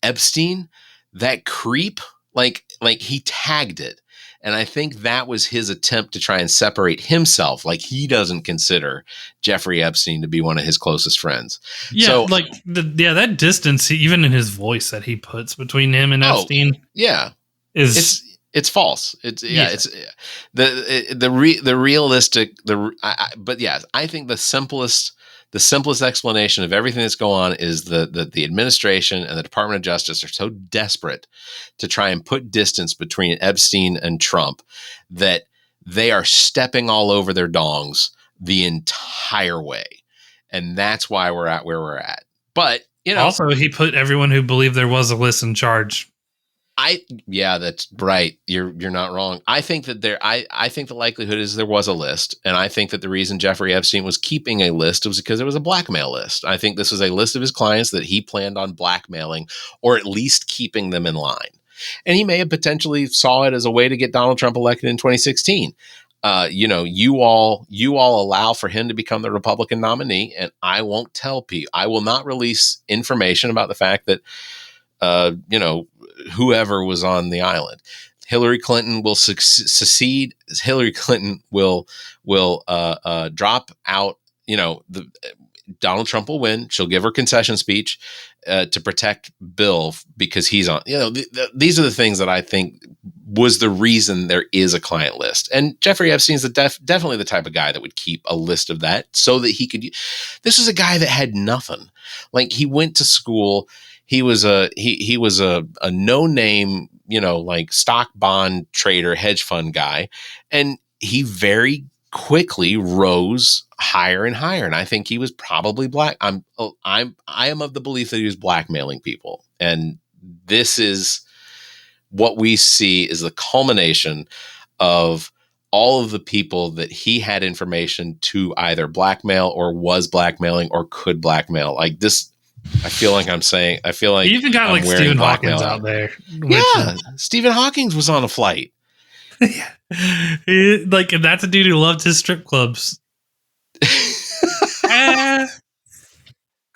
Epstein, that creep. Like he tagged it. And I think that was his attempt to try and separate himself. Like he doesn't consider Jeffrey Epstein to be one of his closest friends. Yeah, So, like that distance, even in his voice that he puts between him and Epstein, yeah, is it's false. It's the realistic but yeah, I think the simplest explanation of everything that's going on is the administration and the Department of Justice are so desperate to try and put distance between Epstein and Trump that they are stepping all over their dongs the entire way. And that's why we're at where we're at. But, also he put everyone who believed there was a list in charge. Yeah, that's right. You're not wrong. I think that I think the likelihood is there was a list, and I think that the reason Jeffrey Epstein was keeping a list was because it was a blackmail list. I think this was a list of his clients that he planned on blackmailing, or at least keeping them in line. And he may have potentially saw it as a way to get Donald Trump elected in 2016. You all allow for him to become the Republican nominee, and I won't tell people. I will not release information about the fact that whoever was on the island. Hillary Clinton will secede. Hillary Clinton will drop out. Donald Trump will win. She'll give her concession speech to protect Bill because he's on. These are the things that I think was the reason there is a client list. And Jeffrey Epstein is definitely the type of guy that would keep a list of that so that he could. This was a guy that had nothing. Like he went to school. He was a no-name, like stock bond trader, hedge fund guy, and he very quickly rose higher and higher. And I think he was probably I am of the belief that he was blackmailing people, and this is what we see is the culmination of all of the people that he had information to either blackmail or was blackmailing or could blackmail. Like this. I feel like you even got like Stephen Hawkins out there. Yeah, Stephen Hawkins was on a flight. Yeah, and that's a dude who loved his strip clubs. I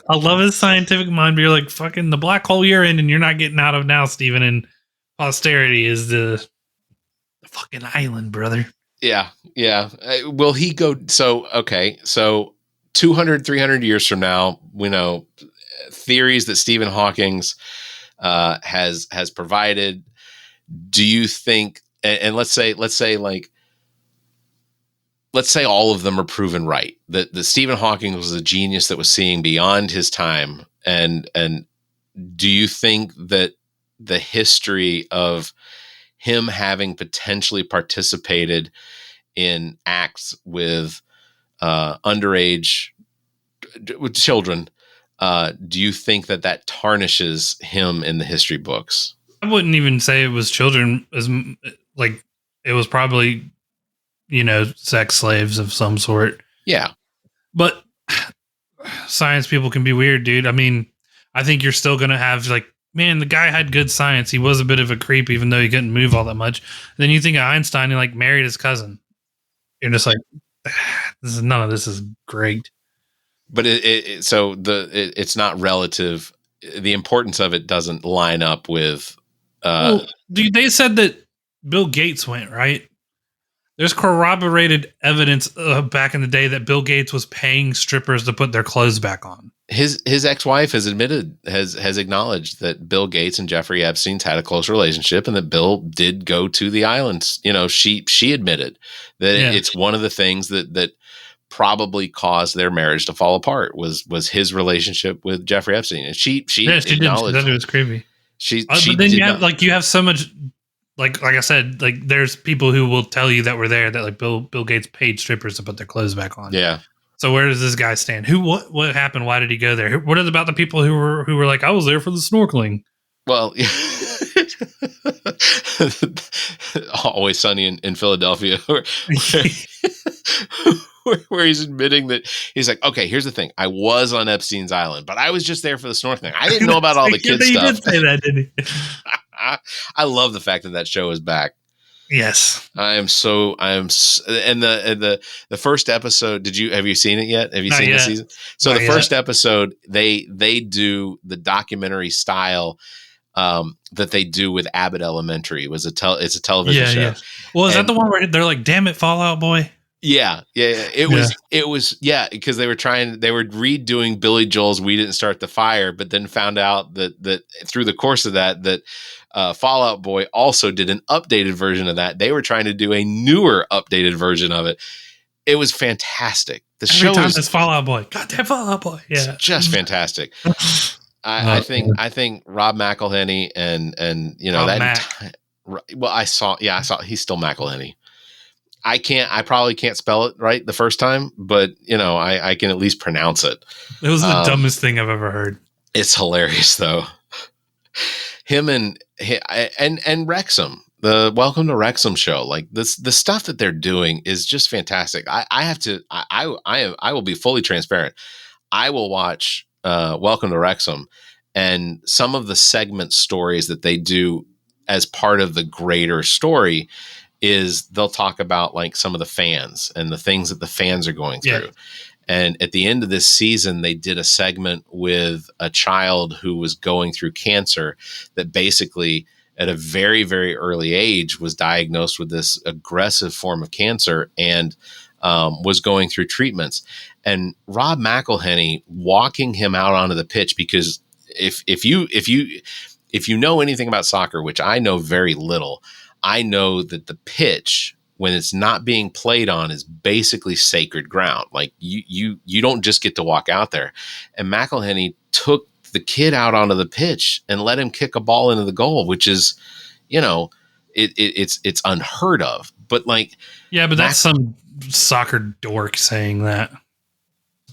love his scientific mind, but you're like, fucking the black hole you're in and you're not getting out of now, Stephen, and posterity is the fucking island, brother. Yeah. Will he go? So 200, 300 years from now, we know theories that Stephen Hawking has provided. Do you think, and let's say all of them are proven right, that Stephen Hawking was a genius that was seeing beyond his time. And do you think that the history of him having potentially participated in acts with underage with children, do you think that tarnishes him in the history books? I wouldn't even say it was children, as like it was probably, sex slaves of some sort. Yeah. But science people can be weird, dude. I mean, I think you're still going to have man, the guy had good science. He was a bit of a creep, even though he couldn't move all that much. Then you think of Einstein, he married his cousin. You're just like, none of this is great. But it's not relative. The importance of it doesn't line up with. Dude, they said that Bill Gates went, right? There's corroborated evidence back in the day that Bill Gates was paying strippers to put their clothes back on. His ex-wife has acknowledged that Bill Gates and Jeffrey Epstein's had a close relationship, and that Bill did go to the islands. She admitted that it's one of the things that probably caused their marriage to fall apart was his relationship with Jeffrey Epstein, and she acknowledged that it was creepy. But then you have so much, like I said, there's people who will tell you that were there that Bill Gates paid strippers to put their clothes back on. Yeah. So where does this guy stand? What happened? Why did he go there? What is about the people who were like, I was there for the snorkeling? Well, Always Sunny in Philadelphia, where he's admitting that he's like, okay, here's the thing. I was on Epstein's island, but I was just there for the snorkeling. I didn't know about all the kid stuff. He did say that, didn't he? I love the fact that show is back. Yes. and the first episode, have you seen it yet? Have you Not seen yet. the season? So Not the yet. first episode, they do the documentary style that they do with Abbott Elementary. It's a television show. Yeah. Well, is that the one where they're like, "Damn it, Fall Out Boy"? Yeah. It was because they were redoing Billy Joel's "We Didn't Start the Fire," but then found out that through the course of that Fall Out Boy also did an updated version of that. They were trying to do a newer, updated version of it. It was fantastic. The show is Fall Out Boy. Goddamn Fall Out Boy. Yeah, it's just fantastic. I think Rob McElhenney and I saw he's still McElhenney. I probably can't spell it right the first time, but I can at least pronounce it. It was the dumbest thing I've ever heard. It's hilarious though. Him and Wrexham, the Welcome to Wrexham show, like the stuff that they're doing is just fantastic. I will be fully transparent. I will watch Welcome to Wrexham, and some of the segment stories that they do as part of the greater story is they'll talk about like some of the fans and the things that the fans are going through. Yeah. And at the end of this season, they did a segment with a child who was going through cancer that basically at a very, very early age was diagnosed with this aggressive form of cancer and was going through treatments. And Rob McElhenney walking him out onto the pitch, because if you know anything about soccer, which I know very little, I know that the pitch, when it's not being played on, is basically sacred ground. Like you don't just get to walk out there. And McElhenney took the kid out onto the pitch and let him kick a ball into the goal, which is, it's unheard of. But like, yeah, but that's some soccer dork saying that.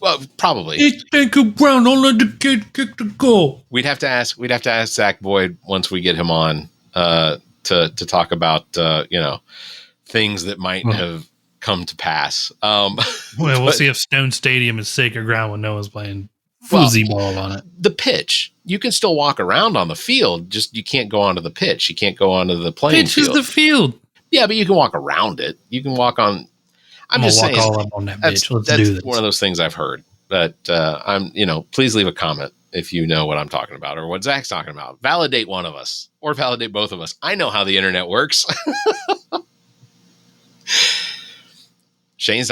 Well, probably. It's sacred ground. Don't let the kid kick the goal. We'd have to ask Zach Boyd once we get him on to talk about things that might have come to pass. We'll see if Stone Stadium is sacred ground when no one's playing foosball on it. The pitch, you can still walk around on the field, just you can't go onto the pitch. You can't go onto the playing pitch field. Pitch is the field. Yeah, but you can walk around it. You can walk on. I'm just saying. All up on that bitch. Let's do this. That's one of those things I've heard. But please leave a comment if you know what I'm talking about or what Zach's talking about. Validate one of us or validate both of us. I know how the internet works. Shane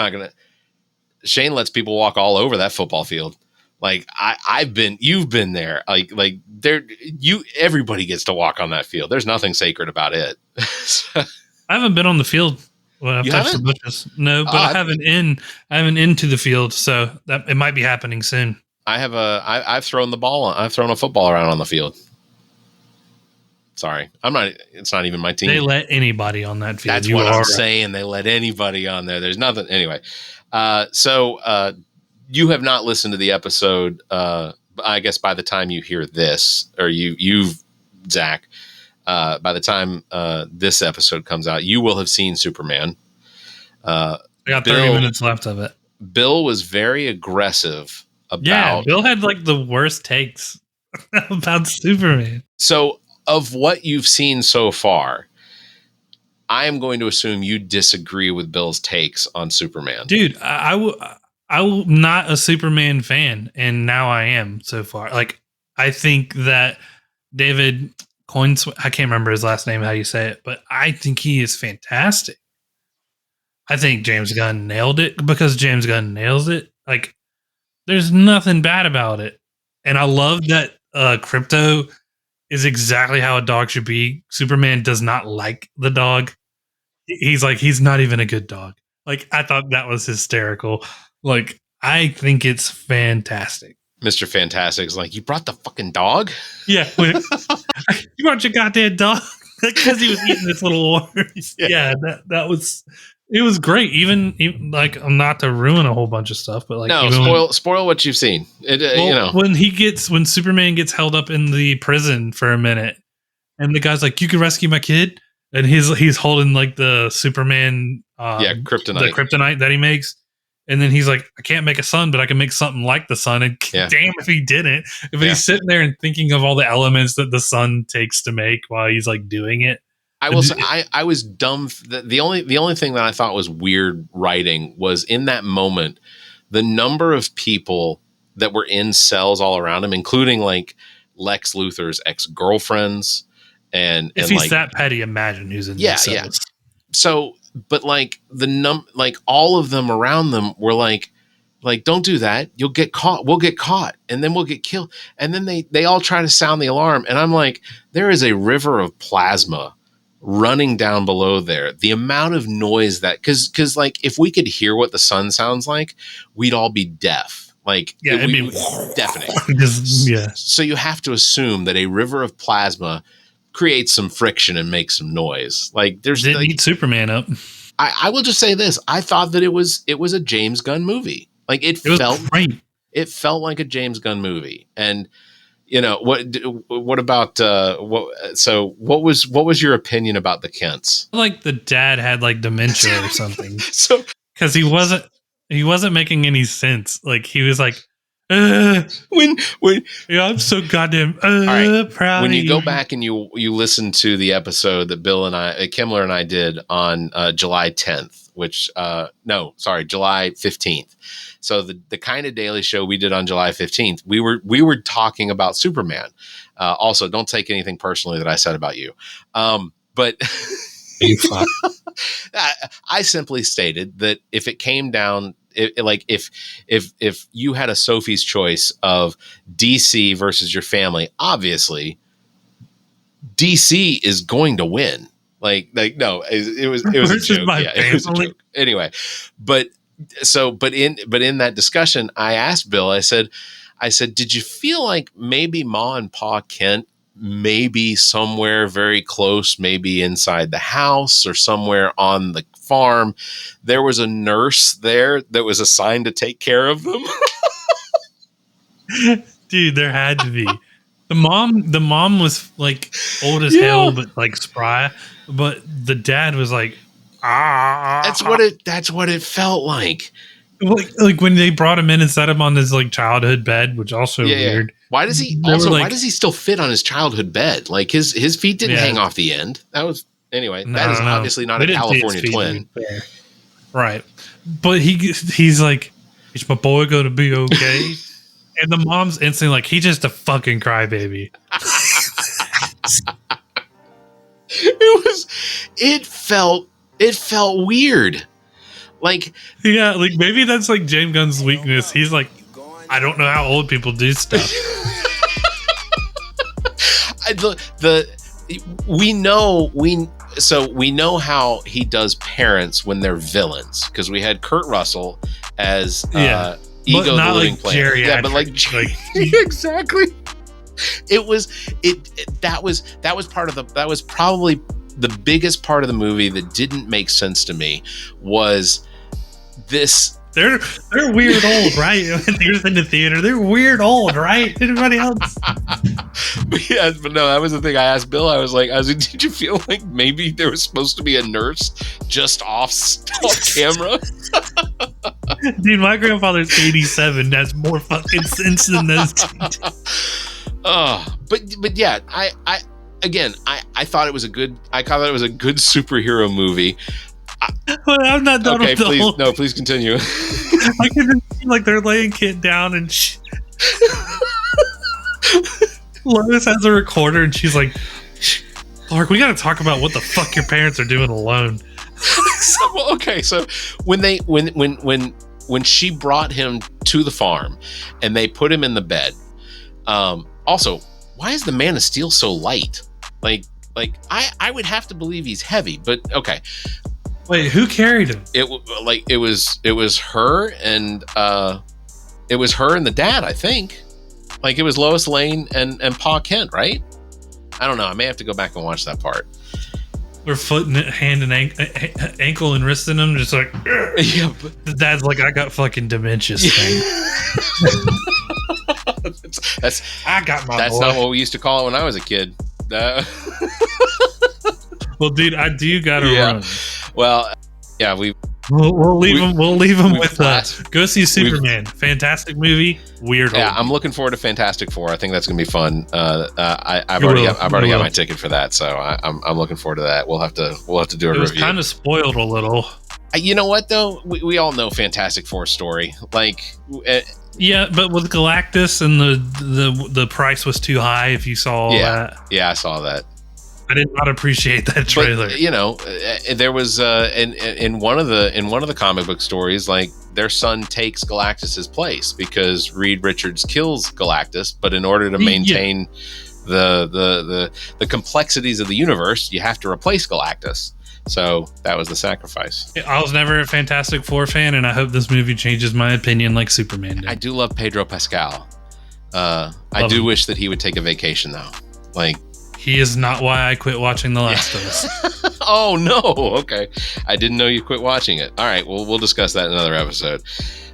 lets people walk all over that football field. Like you've been there. Like everybody gets to walk on that field. There's nothing sacred about it. I haven't been on the field. Well, I've touched the bushes. No, but I haven't into the field, so that it might be happening soon. I've thrown the ball. I've thrown a football around on the field. Sorry, I'm not. It's not even my team. They let anybody on that field. That's what I'm saying. They let anybody on there. There's nothing anyway. So you have not listened to the episode. I guess by the time you hear this, or you've Zach. By the time this episode comes out, you will have seen Superman. I got 30 minutes left of it. Bill was very aggressive about. Yeah, Bill had like the worst takes about Superman. So, of what you've seen so far, I am going to assume you disagree with Bill's takes on Superman. Dude, I will not a Superman fan, and now I am so far. Like, I think that David Coins, I can't remember his last name, how you say it, but I think he is fantastic. I think James Gunn nailed it because James Gunn nails it. Like, there's nothing bad about it. And I love that Crypto is exactly how a dog should be. Superman does not like the dog. He's not even a good dog. Like, I thought that was hysterical. Like, I think it's fantastic. Mr. Fantastic is like, you brought the fucking dog? Yeah. You brought your goddamn dog? Because he was eating this little horse. Yeah, that was... It was great, even like not to ruin a whole bunch of stuff, but like spoil what you've seen. When Superman gets held up in the prison for a minute, and the guy's like, "You can rescue my kid," and he's holding like the Superman, kryptonite, the kryptonite that he makes, and then he's like, "I can't make a sun, but I can make something like the sun." And damn if he didn't! If he's sitting there and thinking of all the elements that the sun takes to make while he's like doing it. I will say I was dumb. The only thing that I thought was weird writing was in that moment, the number of people that were in cells all around him, including like Lex Luthor's ex-girlfriends. And if he's like, that petty, imagine who's in these cells. Yeah. So, but like like all of them around them were like, don't do that. You'll get caught. We'll get caught, and then we'll get killed. And then they all try to sound the alarm. And I'm like, there is a river of plasma running down below there. The amount of noise that, because like if we could hear what the sun sounds like, we'd all be deaf. Like, yeah, it'd be deafening. Yeah. So you have to assume that a river of plasma creates some friction and makes some noise. Like there's didn't like, eat Superman up. I will just say this. I thought that it was a James Gunn movie. Like it felt great. It felt like a James Gunn movie. And you know, what about what was your opinion about the Kents? Like the dad had like dementia or something. So cuz he wasn't making any sense. Like he was like when yeah, I'm so goddamn proud. When of you go back and you listen to the episode that Bill and Kimmler and I did on July 10th, which July 15th. So the kind of daily show we did on July 15th, we were talking about Superman. Also, don't take anything personally that I said about you. But I simply stated that if it came down, if you had a Sophie's choice of DC versus your family, obviously DC is going to win. Like no, it was a joke. Yeah, it was a joke. Anyway, but in that discussion, I asked Bill. I said, did you feel like maybe Ma and Pa Kent, maybe somewhere very close, maybe inside the house or somewhere on the farm, there was a nurse there that was assigned to take care of them? Dude, there had to be. The mom was like old as hell, but like spry. But the dad was like, That's what it felt like. Like when they brought him in and set him on his like childhood bed, which also weird. Why does he why does he still fit on his childhood bed? Like his feet didn't hang off the end. That was anyway. That is obviously not a California twin, right? But he's like, is my boy going to be okay? And the mom's instantly like, he's just a fucking crybaby. It felt weird. Like, yeah, like maybe that's like James Gunn's weakness. He's like, I don't know how old people do stuff. We know how he does parents when they're villains, because we had Kurt Russell as Ego the Living Planet. Yeah, but like exactly. That was probably the biggest part of the movie that didn't make sense to me was this. They're weird old, right? You're in the theater. They're weird old, right? Everybody else. Yeah, but no, that was the thing. I asked Bill. I was like, did you feel like maybe there was supposed to be a nurse just off camera? Dude, my grandfather's 87. That's more fucking sense than those two. But yeah, I thought it was a good superhero movie. I'm not done with the whole... please continue. I can just see like they're laying Kit down and Lois has a recorder and she's like, Clark, we got to talk about what the fuck your parents are doing alone. So when she brought him to the farm and they put him in the bed, also, why is the Man of Steel so light? Like I would have to believe he's heavy, but okay. Wait, who carried him? It was her and the dad, I think. Like it was Lois Lane and Pa Kent, right? I don't know. I may have to go back and watch that part. We're foot and hand and ankle and wrist in them, just like yeah. But the dad's like, I got fucking dementia. I got my. That's boy. not what we used to call it when I was a kid. Well, dude, I do gotta run. Well, yeah, we We'll leave them. We'll leave them with blast- go see Superman. Fantastic movie. Weird. Yeah, old I'm movie. looking forward to Fantastic Four. I think that's gonna be fun. I've You already will. got You will. my ticket for that, so I'm looking forward to that. We'll have to do a It was review. kind of spoiled a little. You know what though? We all know Fantastic Four story. Like, Yeah, but with Galactus and the price was too high. If you saw that, yeah, I saw that. I did not appreciate that trailer. But, you know, there was in one of the comic book stories, like their son takes Galactus's place because Reed Richards kills Galactus, but in order to maintain the complexities of the universe, you have to replace Galactus. So that was the sacrifice. I was never a Fantastic Four fan, and I hope this movie changes my opinion like Superman did. I do love Pedro Pascal. I do wish that he would take a vacation though. Like, he is not why I quit watching The Last of Us. oh no, okay. I didn't know you quit watching it. All right, well, we'll discuss that in another episode.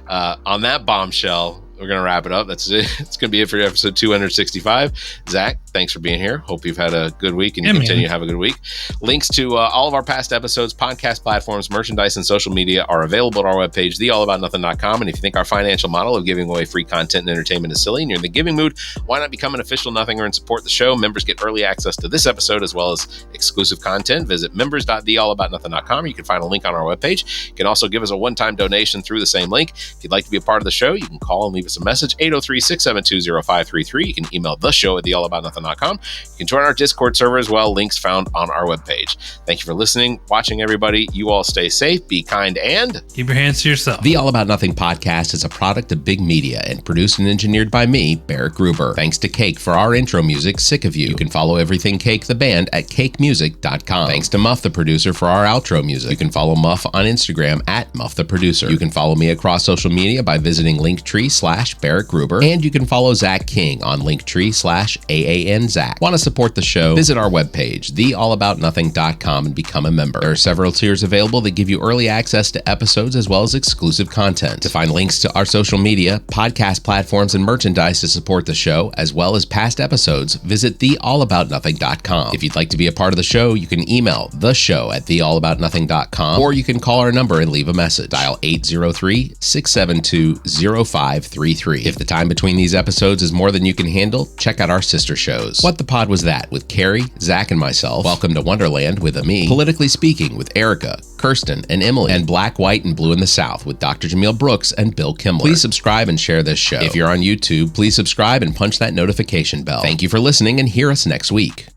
On that bombshell, we're going to wrap it up. That's it. It's going to be it for episode 265. Zach, thanks for being here. Hope you've had a good week and you continue to have a good week. Links to all of our past episodes, podcast platforms, merchandise, and social media are available at our webpage, theallaboutnothing.com. And if you think our financial model of giving away free content and entertainment is silly and you're in the giving mood, why not become an official Nothinger and support the show? Members get early access to this episode as well as exclusive content. Visit members.theallaboutnothing.com. You can find a link on our webpage. You can also give us a one-time donation through the same link. If you'd like to be a part of the show, you can call and leave us a message, 803-672-0533. You can email the show at theallaboutnothing.com. You can join our Discord server as well. Links found on our webpage. Thank you for listening, watching, everybody. You all stay safe, be kind, and keep your hands to yourself. The All About Nothing podcast is a product of Big Media and produced and engineered by me, Barrett Gruber. Thanks to Cake for our intro music, Sick of You. You can follow Everything Cake, the band, at cakemusic.com. Thanks to Muff, the producer, for our outro music. You can follow Muff on Instagram at Muff the Producer. You can follow me across social media by visiting Linktree/Barrett Gruber. And you can follow Zach King on Linktree/AAN Zach. Want to support the show? Visit our webpage, theallaboutnothing.com, and become a member. There are several tiers available that give you early access to episodes as well as exclusive content. To find links to our social media, podcast platforms, and merchandise to support the show, as well as past episodes, visit theallaboutnothing.com. If you'd like to be a part of the show, you can email the show at theallaboutnothing.com, or you can call our number and leave a message. Dial 803-672-0533. If the time between these episodes is more than you can handle, check out our sister shows. What the Pod Was That with Carrie, Zach, and myself. Welcome to Wonderland with me. Politically Speaking with Erica, Kirsten, and Emily. And Black, White, and Blue in the South with Dr. Jameel Brooks and Bill Kimmler. Please subscribe and share this show. If you're on YouTube, please subscribe and punch that notification bell. Thank you for listening and hear us next week.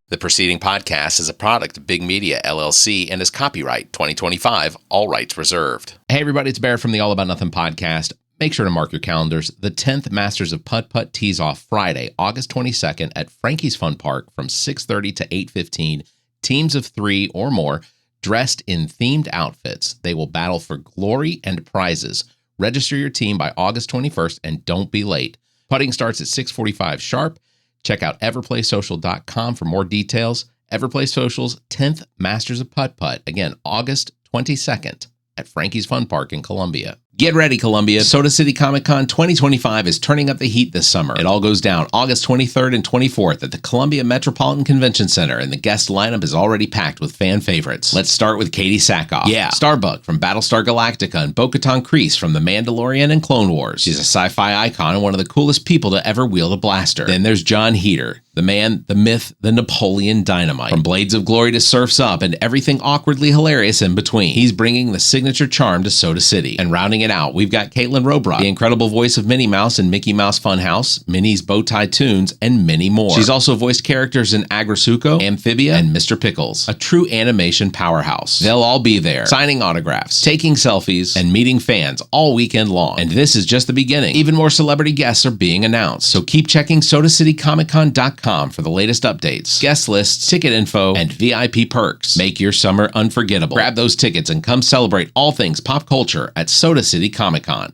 The preceding podcast is a product of Big Media, LLC, and is copyright 2025, all rights reserved. Hey everybody, it's Bear from the All About Nothing podcast. Make sure to mark your calendars. The 10th Masters of Putt tees off Friday, August 22nd at Frankie's Fun Park from 6:30 to 8:15. Teams of 3 or more dressed in themed outfits. They will battle for glory and prizes. Register your team by August 21st and don't be late. Putting starts at 6:45 sharp. Check out everplaysocial.com for more details. Everplay Social's 10th Masters of Putt. Again, August 22nd at Frankie's Fun Park in Columbia. Get ready, Columbia. Soda City Comic Con 2025 is turning up the heat this summer. It all goes down August 23rd and 24th at the Columbia Metropolitan Convention Center, and the guest lineup is already packed with fan favorites. Let's start with Katie Sackhoff. Yeah, Starbuck from Battlestar Galactica and Bo-Katan Kryze from The Mandalorian and Clone Wars. She's a sci-fi icon and one of the coolest people to ever wield a blaster. Then there's John Heater, the man, the myth, the Napoleon Dynamite. From Blades of Glory to Surf's Up and everything awkwardly hilarious in between, he's bringing the signature charm to Soda City. And rounding it out, we've got Caitlin Robrock, the incredible voice of Minnie Mouse in Mickey Mouse Funhouse, Minnie's Bowtie Tunes, and many more. She's also voiced characters in Agrasuko, Amphibia, and Mr. Pickles, a true animation powerhouse. They'll all be there, signing autographs, taking selfies, and meeting fans all weekend long. And this is just the beginning. Even more celebrity guests are being announced, so keep checking SodaCityComicCon.com for the latest updates, guest lists, ticket info, and VIP perks. Make your summer unforgettable. Grab those tickets and come celebrate all things pop culture at Soda City Comic Con.